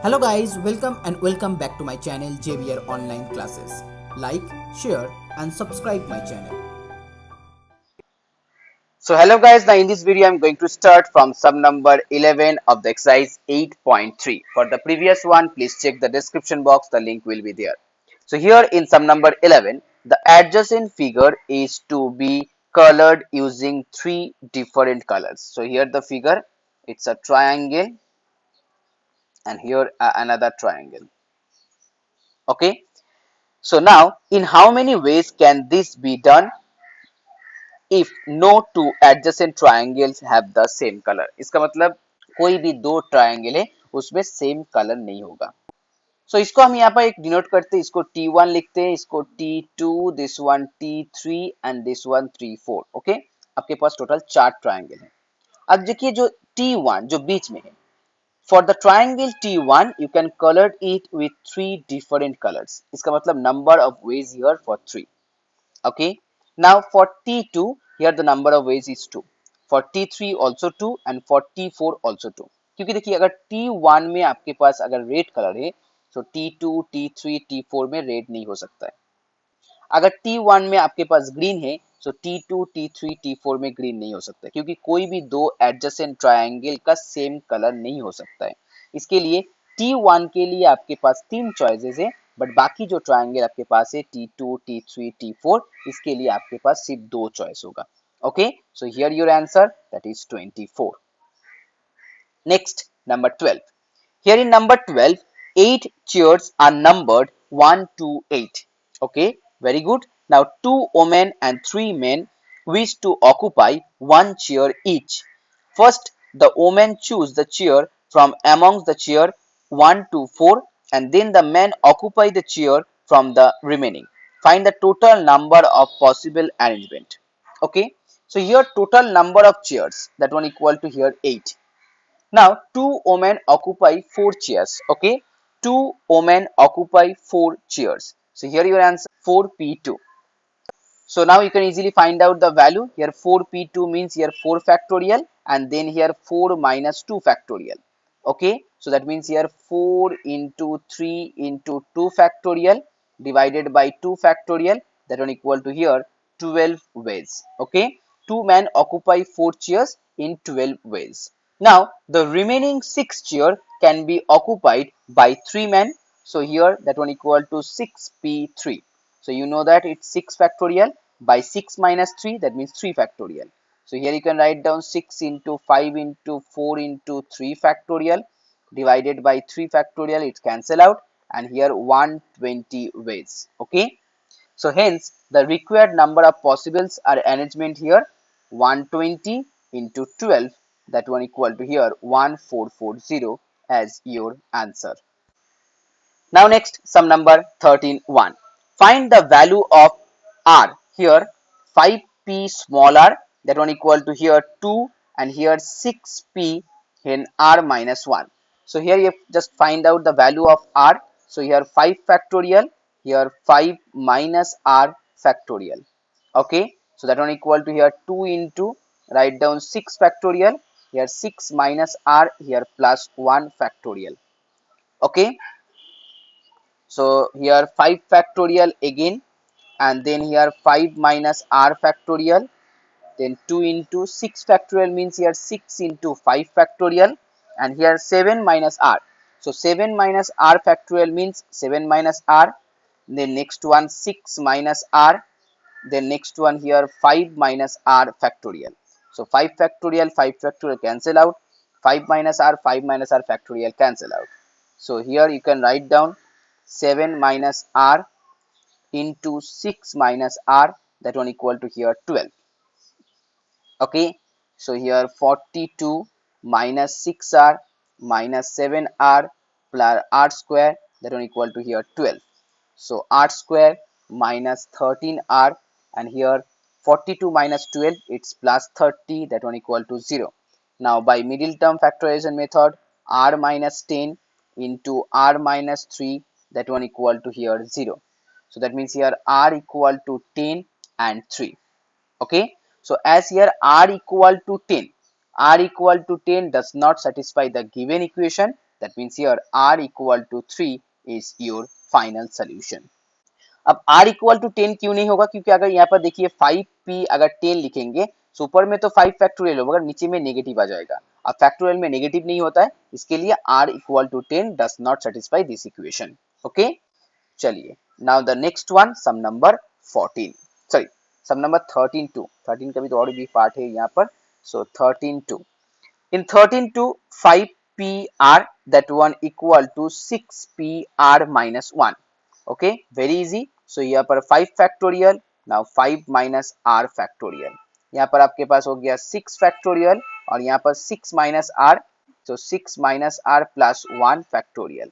Hello guys, welcome back to my channel JBR Online Classes. Like, share and subscribe my channel. So hello guys, now in this video I'm going to start from sum number 11 of the exercise 8.3. For the previous one, please check the description box, the link will be there. So here in sum number 11, the adjacent figure is to be colored using three different colors. So here the figure, it's a triangle and here another triangle. Okay. So now in how many ways can this be done if no two adjacent triangles have the same color? इसका मतलब कोई भी दो triangle है उसमें same colour नहीं होगा. सो इसको हम यहाँ पर एक डिनोट करते हैं, इसको T1 लिखते हैं, इसको T2, this one T3 and this one T4. Okay, आपके पास टोटल चार ट्रायंगल है. अब देखिए जो T1 जो बीच में है, for the triangle T1 you can colour it with three different colours. इसका मतलब number of ways here for three. Okay, now for T2 here the number of ways is 2, for T3 also 2 and for T4 also 2. क्योंकि देखिए अगर T1 में आपके पास अगर red colour है तो T2, T3, T4 में रेड नहीं हो सकता है. अगर T1 में आपके पास ग्रीन है तो T2, T3, T4 में ग्रीन नहीं हो सकता क्योंकि कोई भी दो एडजेसेंट ट्रायंगल का सेम कलर नहीं हो सकता है. इसके लिए T1 के लिए आपके पास तीन चॉइसेस है, बट बाकी जो ट्रायंगल आपके पास है T2, T3, T4, इसके लिए आपके पास सिर्फ दो चॉइस होगा. Okay, so here your answer that is 24. Next, number 12. Here in number 12, 8 chairs are numbered 1 to 8. Okay, very good. Now, 2 women and 3 men wish to occupy one chair each. First, the women choose the chair from amongst the chair 1 to 4, and then the men occupy the chair from the remaining. Find the total number of possible arrangement. Okay, so here total number of chairs, that one equal to here 8. Now, two women occupy four chairs. Okay, two women occupy four chairs. So here your answer 4p2. So now you can easily find out the value. Here 4p2 means here 4 factorial and then here 4 minus 2 factorial. Okay, so that means here 4 into 3 into 2 factorial divided by 2 factorial, that one equal to here 12 ways. Okay, two men occupy 4 chairs in 12 ways. Now the remaining 6 chairs can be occupied by 3 men. So here that one equal to 6p3. So you know that it's 6 factorial by 6 minus 3, that means 3 factorial. So here you can write down 6 into 5 into 4 into 3 factorial divided by 3 factorial, it cancel out, and here 120 ways. Okay, so hence the required number of possibles are arrangement here 120 into 12, that one equal to here 1440 as your answer. Now next, sum number 13.1. Find the value of r. Here 5p small r, that one equal to here 2, and here 6p in r minus 1. So here you just find out the value of r. So here 5 factorial, here 5 minus r factorial. Okay, so that one equal to here 2 into, write down 6 factorial, here 6 minus r, here plus 1 factorial. Okay, so here 5 factorial again, and then here 5 minus r factorial, then 2 into 6 factorial means here 6 into 5 factorial, and here 7 minus r. So 7 minus r factorial means 7 minus r, then next one 6 minus r, then next one here 5 minus r factorial. So 5 factorial, 5 factorial cancel out, 5 minus r, 5 minus r factorial cancel out. So here you can write down 7 minus r into 6 minus r, that one equal to here 12. Okay, so here 42 minus 6r minus 7r plus r square, that one equal to here 12. So r square minus 13r, and here 42 minus 12, it's plus 30, that one equal to 0. Now by middle term factorization method, r minus 10 into r minus 3, that one equal to here 0. So that means here r equal to 10 and 3. Okay, so as here r equal to 10, r equal to 10 does not satisfy the given equation, That means here r equal to 3 is your final solution. अब r equal to 10 क्यों नहीं होगा, क्योंकि अगर यहाँ पर देखिए 5p अगर 10 लिखेंगे तो ऊपर में तो 5 फैक्टोरियल होगा, नीचे में नेगेटिव आ जाएगा। अब फैक्टोरियल में नेगेटिव नहीं होता है, इसके लिए r equal to 10 does not satisfy this equation. Okay, चलिए now the next one sum number 14 sorry sum number 13 to 13 का भी तो और भी पार्ट है यहाँ पर। सो 13 to in 13 to 5pr that one equal to 6pr minus 1. Okay, very easy. So यहाँ पर 5 factorial, now 5 minus r factorial. यहाँ पर आपके पास हो गया 6 factorial और यहाँ पर 6 minus r, so 6 minus r plus 1 factorial.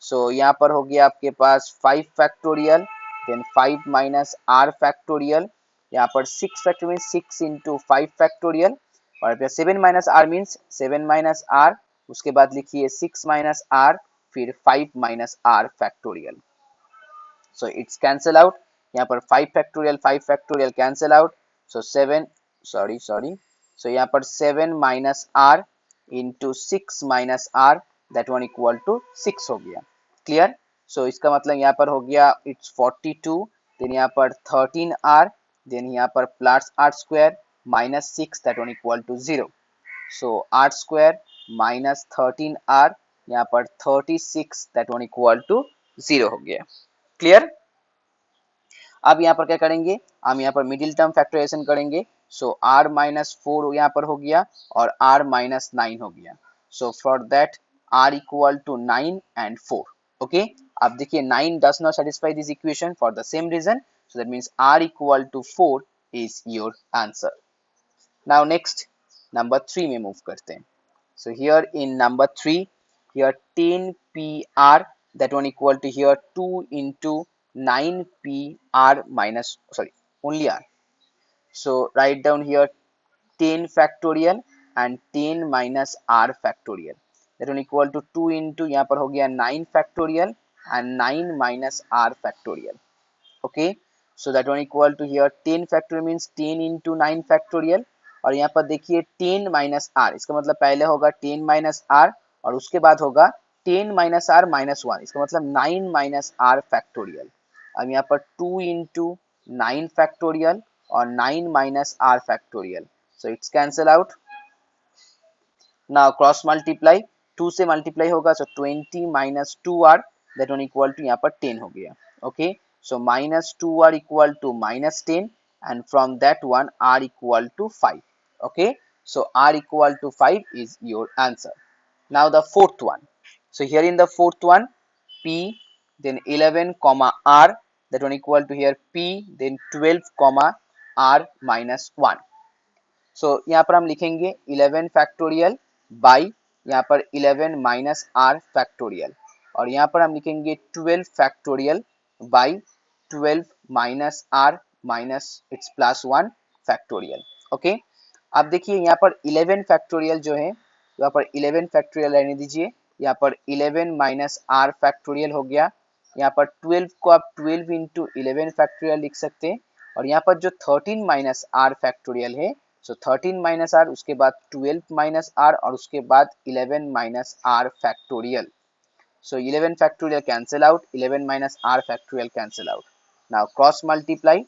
So यहाँ पर हो गया आपके पास 5 factorial, then 5 minus r factorial. यहाँ पर 6 factorial 6 into 5 factorial और 7 minus r means 7 minus r, उसके बाद लिखिए 6 माइनस आर, फिर 5 minus r factorial. So it's cancel out, यहाँ पर 5 factorial cancel out, so 7 so यहाँ पर 7 minus r into 6 minus r, that one equal to 6 हो गया। क्लियर? सो इसका मतलब यहाँ पर हो गया इट्स 42, देन यहाँ पर 13 आर, देन यहाँ पर plus r square minus 6 that one equal to 0. So r square minus 13r, यहाँ पर 36 that one equal to 0 हो गया। क्लियर? अब यहाँ पर क्या करेंगे, हम यहाँ पर मिडिल टर्म फैक्टराइजेशन करेंगे। सो r माइनस 4 यहाँ पर हो गया और r माइनस 9 हो गया। So for that r equal to 9 and 4। Okay, अब देखिए 9 does not satisfy this equation for the same reason, so that means r equal to 4 is your answer. Now next number 3 में move करते हैं। So here in number 3, here 10pr that one equal to here 2 into 9pr minus only r. So write down here 10 factorial and 10 minus r factorial. That one equal to 2 into यहाँ पर हो गया 9 factorial and 9 minus r factorial. Okay, so that one equal to here 10 factorial means 10 into 9 factorial और यहाँ पर देखिए 10 minus are, इसका मतलब पहले होगा 10 माइनस आर और उसके बाद होगा 10 माइनस आर माइनस 1, इसका मतलब 9 माइनस आर फैक्टोरियल। अब यहाँ पर 2 इंटू 9 फैक्टोरियल और 9 minus r factorial, so it's cancel out. Now cross multiply, 2 से मल्टीप्लाई होगा, so 20 minus 2r that one equal to यहाँ पर 10 हो गया। Okay, so minus 2r equal to minus 10 and from that one r equal to 5. Okay, so r equal to 5 is your answer. Now the fourth one. So here in the fourth one, p then 11 comma r, that one equal to here p then 12 comma r minus 1. So यहाँ पर हम लिखेंगे 11 factorial by यहाँ पर 11 minus r factorial और यहाँ पर हम लिखेंगे 12 factorial by 12 minus r minus it's plus 1 factorial. Okay, अब देखिए यहाँ पर 11 फैक्टोरियल जो है, यहाँ पर 11 फैक्टोरियल रहने दीजिए, यहाँ पर 11 माइनस आर फैक्टोरियल हो गया, यहाँ पर 12 को आप 12 इंटू 11 फैक्टोरियल लिख सकते हैं और यहाँ पर जो 13 माइनस आर फैक्टोरियल है, सो 13 माइनस आर, उसके बाद 12 माइनस आर और उसके बाद 11 minus r factorial. So 11 factorial cancel out, 11 minus r factorial cancel out. Now cross multiply,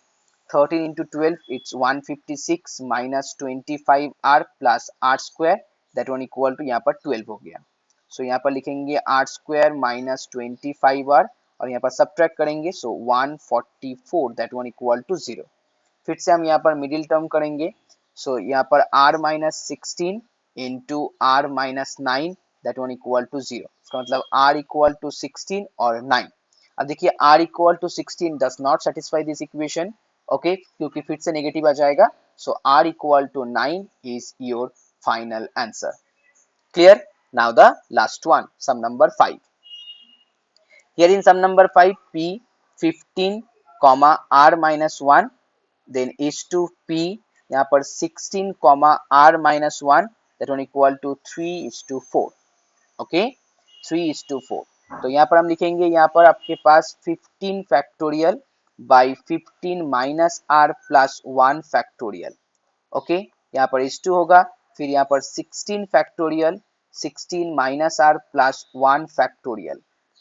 13 into 12 it's 156 minus 25r plus r square, that one equal to यहाँ पर 12 हो गया। So यहाँ पर लिखेंगे r square minus 25r और यहाँ पर subtract करेंगे, so 144 that one equal to 0. फिर से हम यहाँ पर मिडिल टर्म करेंगे, so यहाँ पर r minus 16 into r minus 9 that one equal to 0. इसका मतलब r equal to 16 और 9। अब देखिए r equal to 16 does not satisfy this equation, okay, क्योंकि फिर से नेगेटिव आ जाएगा, so r equal to 9 is your final answer. Clear? Now the last one, sum number 5. Here in sum number 5, p 15 comma r minus 1 then is to p यहाँ पर 16 comma r minus 1 that one equal to 3:4. Okay, 3:4। तो यहाँ पर हम लिखेंगे, यहाँ पर आपके पास 15 factorial by 15 minus r plus 1 factorial. Okay, यहाँ पर इस 2 होगा, फिर यहाँ पर 16 factorial 16 minus r plus 1 factorial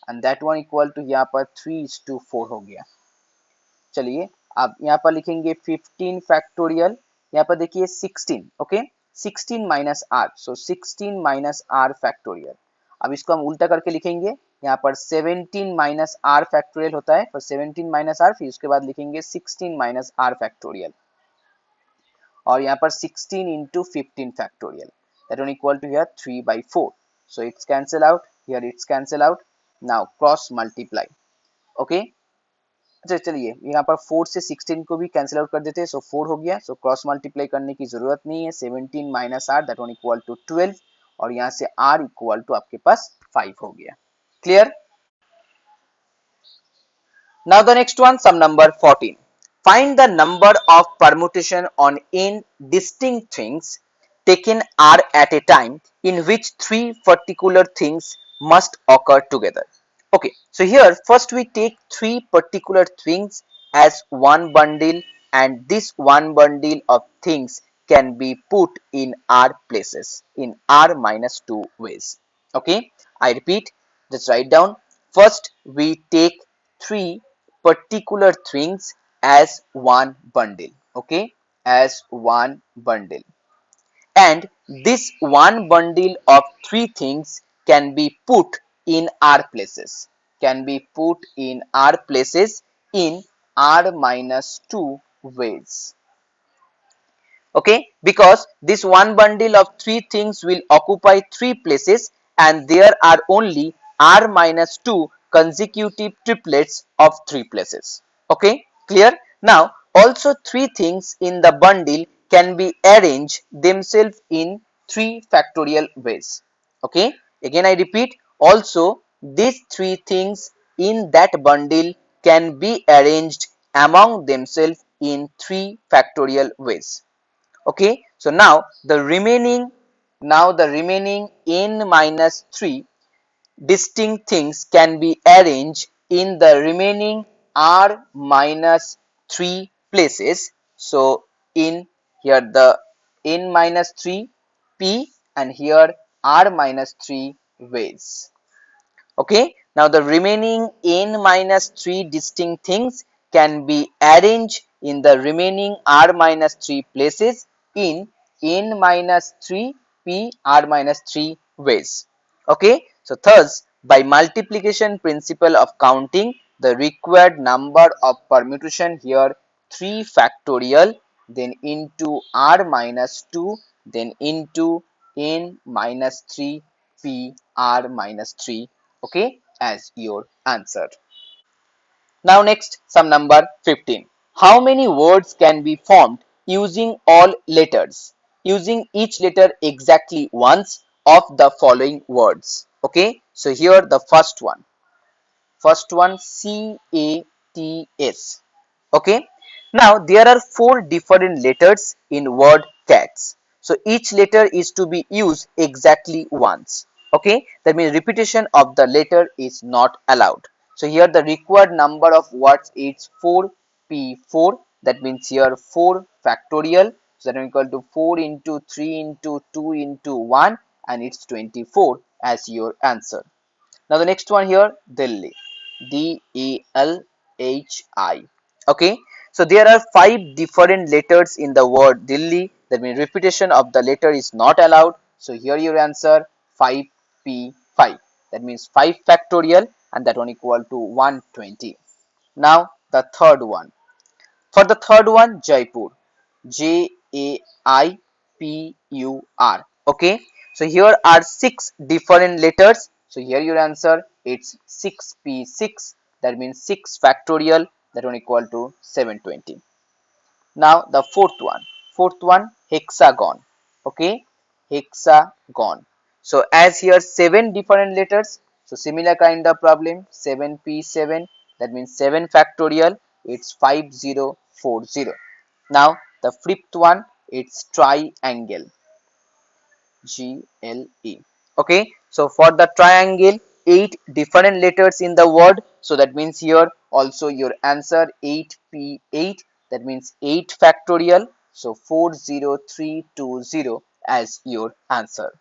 and that one equal to यहाँ पर 3:4 हो गया। चलिए अब यहाँ पर लिखेंगे 15 फैक्टोरियल, यहाँ पर देखिए 16, okay 16 minus r, so 16 minus r factorial. अब इसको हम उल्टा करके लिखेंगे, यहाँ पर 17 माइनस आर फैक्टोरियल होता है, पर 17 माइनस आर, फिर उसके बाद लिखेंगे 16 माइनस आर फैक्टोरियल और यहाँ पर 16 into 15 factorial that one equal to here 3/4, so it's cancel out, here it's cancel out, now cross multiply, okay। अच्छा चलिए यहाँ पर 4 से 16 को भी कैंसिल आउट कर देते हैं, सो 4 हो गया, सो क्रॉस मल्टीप्लाई करने की जरूरत नहीं है। 17 minus r that one equal to 12 और यहाँ से आर इक्वल टू आपके पास 5 हो गया। Clear? Now the next one, sum number 14. Find the number of permutation on n distinct things taken r at a time in which three particular things must occur together. Okay, so here first we take three particular things as one bundle and this one bundle of things can be put in r places in r minus 2 ways. Okay, I repeat, just write down. First we take three particular things as one bundle, okay, as one bundle, and this one bundle of three things can be put in r places, can be put in r places in r minus 2 ways, okay, because this one bundle of three things will occupy three places and there are only r minus 2 consecutive triplets of three places, okay, clear? Now also three things in the bundle can be arranged themselves in 3 factorial ways, okay, again I repeat, also these three things in that bundle can be arranged among themselves in 3 factorial ways, okay. So now the remaining n minus 3 distinct things can be arranged in the remaining r minus 3 places. So in here the n minus 3 p and here r minus 3 ways, okay. Now the remaining n minus 3 distinct things can be arranged in the remaining r minus 3 places in n minus 3 p r minus 3 ways, okay. So thus by multiplication principle of counting the required number of permutation, here 3 factorial, then into r minus 2, then into n minus 3 p r minus 3, okay, as your answer. Now next, sum number 15. How many words can be formed using all letters, using each letter exactly once of the following words, okay. So here the first one CATS, okay. Now there are 4 different letters in word cats, so each letter is to be used exactly once, okay. That means repetition of the letter is not allowed. So here the required number of words is 4p4, that means here 4 factorial, so that is equal to 4 into 3 into 2 into 1 and it's 24 as your answer. Now the next one here, Delhi, DELHI, okay. So there are 5 different letters in the word Delhi, that means repetition of the letter is not allowed. So here your answer 5p5, that means 5 factorial and that one equal to 120. Now the third one, for the third one, Jaipur, JAIPUR, okay. So here are 6 different letters, so here your answer it's 6p6, that means 6 factorial, that one equal to 720. Now the fourth one hexagon, okay, hexagon. So as here 7 different letters, so similar kind of problem, 7p7, that means 7 factorial, it's 5040. Now the fifth one, it's triangle, GLE, okay. So for the triangle, 8 different letters in the word, so that means here also your answer 8p8, that means 8 factorial, so 40320 as your answer.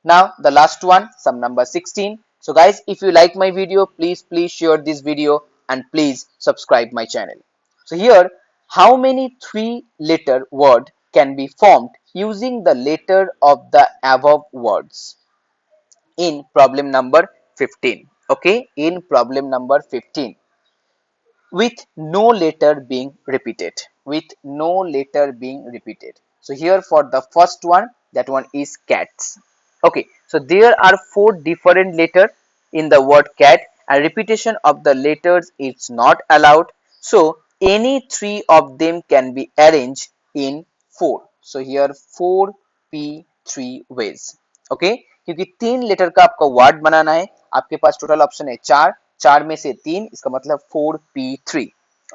Now the last one, sum number 16. So guys, if you like my video, please share this video and please subscribe my channel. So here, how many three-letter word can be formed using the letter of the above words in problem number 15? Okay, in problem number 15, with no letter being repeated, with no letter being repeated. So here for the first one, that one is cats. Okay, so there are four different letters in the word cat and repetition of the letters is not allowed. So any three of them can be arranged in four. So here 4p3 ways. Okay, क्योंकि तीन letter का आपका word बनाना है, आपके पास total option है चार, चार में से तीन, इसका मतलब 4p3.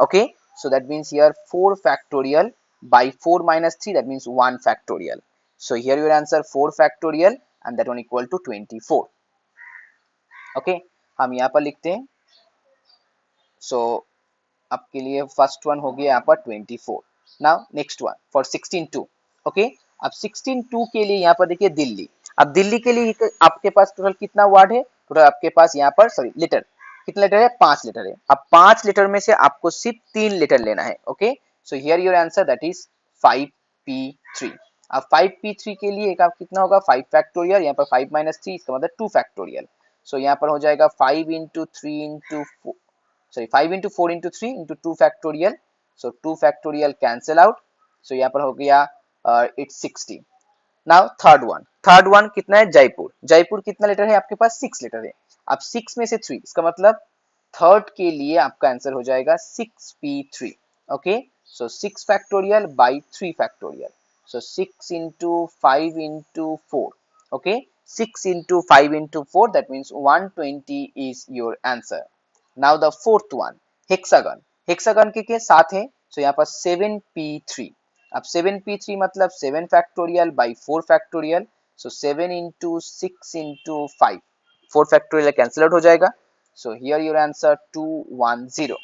Okay, so that means here 4 factorial by 4 minus 3, that means 1 factorial. So here your answer 4 factorial and that one equal to 24. Okay, हम यहाँ पर लिखते हैं. सो आपके लिए फर्स्ट वन हो गया यहाँ पर 24. Now next one for 16-2. Okay, अब 16-2 के लिए यहाँ पर देखिए दिल्ली. अब दिल्ली के लिए आपके पास टोटल कितना वर्ड है? टोटल आपके पास यहाँ पर सॉरी लेटर कितना लेटर है? 5 लेटर है. अब 5 लेटर में से आपको सिर्फ 3 लेटर लेना है. Okay, so here your answer that is 5p3. अब 5p3 के लिए एक आप कितना होगा? 5 फैक्टोरियल, यहाँ पर 5 माइनस 3, इसका मतलब 2 फैक्टोरियल. सो यहाँ पर हो जाएगा 5 into 3 into 5 into 4 into 3 into 2 factorial. So 2 factorial cancel out. So यहाँ पर हो गया it's 60. Now थर्ड वन कितना है? जयपुर. जयपुर कितना लेटर है आपके पास? 6 लेटर है. अब 6 में से 3, इसका मतलब थर्ड के लिए आपका आंसर हो जाएगा 6p3. Okay, so 6 factorial by 3 factorial. So 6 into 5 into 4. Okay, 6 into 5 into 4, that means 120 is your answer. Now the fourth one, hexagon. Hexagon के साथ है, सो यहाँ पर 7p3. अब 7p3 मतलब 7 factorial by 4 factorial. So 7 into 6 into 5, 4 factorial cancel out हो जाएगा. So here your answer 210.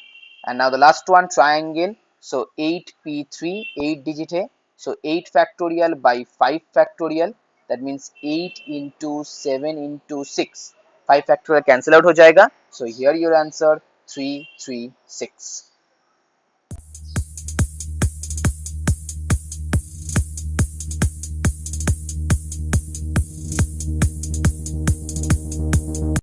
And now the last one triangle. So 8p3, 8 digit है. सो 8 factorial by 5 factorial, that means 8 into 7 into 6, 5 factorial cancel out हो जाएगा. So here your answer 336.